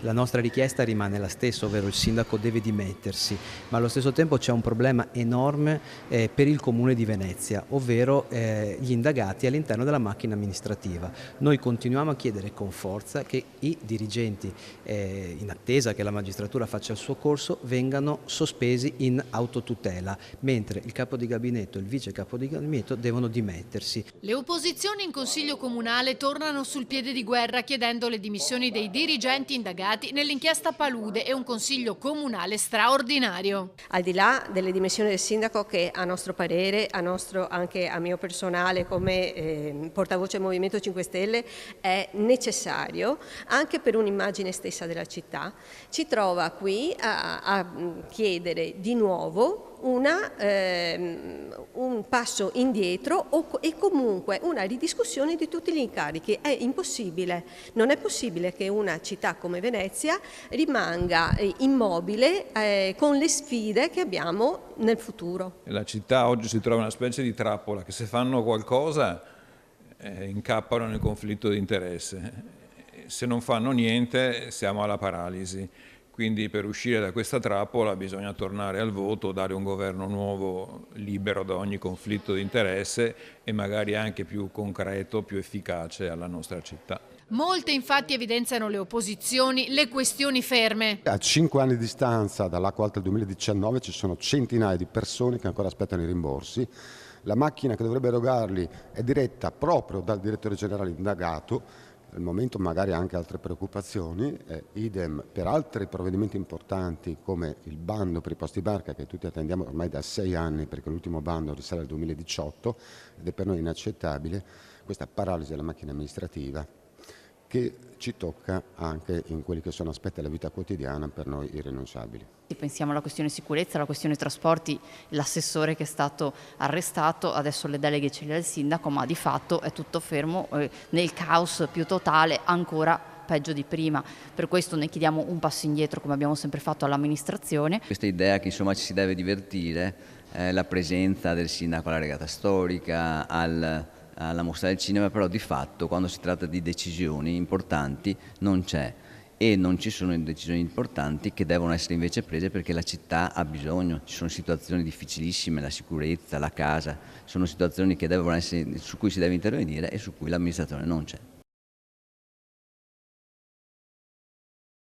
La nostra richiesta rimane la stessa, ovvero il sindaco deve dimettersi, ma allo stesso tempo c'è un problema enorme per il Comune di Venezia, ovvero gli indagati all'interno della macchina amministrativa. Noi continuiamo a chiedere con forza che i dirigenti, in attesa che la magistratura faccia il suo corso, vengano sospesi in autotutela, mentre il capo di gabinetto e il vice capo di gabinetto devono dimettersi. Le opposizioni in Consiglio Comunale tornano sul piede di guerra chiedendo le dimissioni dei dirigenti indagati nell'inchiesta Palude e un Consiglio Comunale straordinario. Al di là delle dimissioni del sindaco, che a nostro parere, anche a mio personale come portavoce Movimento 5 Stelle, è necessario anche per un'immagine stessa della città, ci trova qui a chiedere di nuovo un passo indietro e comunque una ridiscussione di tutti gli incarichi. È impossibile, non è possibile che una città come Venezia rimanga immobile con le sfide che abbiamo nel futuro. La città oggi si trova in una specie di trappola che, se fanno qualcosa, incappano nel conflitto di interesse. Se non fanno niente siamo alla paralisi. Quindi per uscire da questa trappola bisogna tornare al voto, dare un governo nuovo libero da ogni conflitto di interesse e magari anche più concreto, più efficace alla nostra città. Molte infatti evidenziano le opposizioni, le questioni ferme. A 5 anni di distanza dall'acqua alta del 2019 ci sono centinaia di persone che ancora aspettano i rimborsi. La macchina che dovrebbe erogarli è diretta proprio dal direttore generale indagato. Al momento magari anche altre preoccupazioni, idem per altri provvedimenti importanti come il bando per i posti barca, che tutti attendiamo ormai da 6 anni perché l'ultimo bando risale al 2018 ed è per noi inaccettabile questa paralisi della macchina amministrativa che ci tocca anche in quelli che sono aspetti della vita quotidiana per noi irrinunciabili. Pensiamo alla questione sicurezza, alla questione trasporti, l'assessore che è stato arrestato, adesso le deleghe ce le ha il sindaco, ma di fatto è tutto fermo nel caos più totale, ancora peggio di prima. Per questo ne chiediamo un passo indietro, come abbiamo sempre fatto all'amministrazione. Questa idea che insomma ci si deve divertire, la presenza del sindaco alla regata storica, alla mostra del cinema, però di fatto quando si tratta di decisioni importanti non c'è. E non ci sono decisioni importanti che devono essere invece prese perché la città ha bisogno. Ci sono situazioni difficilissime, la sicurezza, la casa, sono situazioni che su cui si deve intervenire e su cui l'amministrazione non c'è.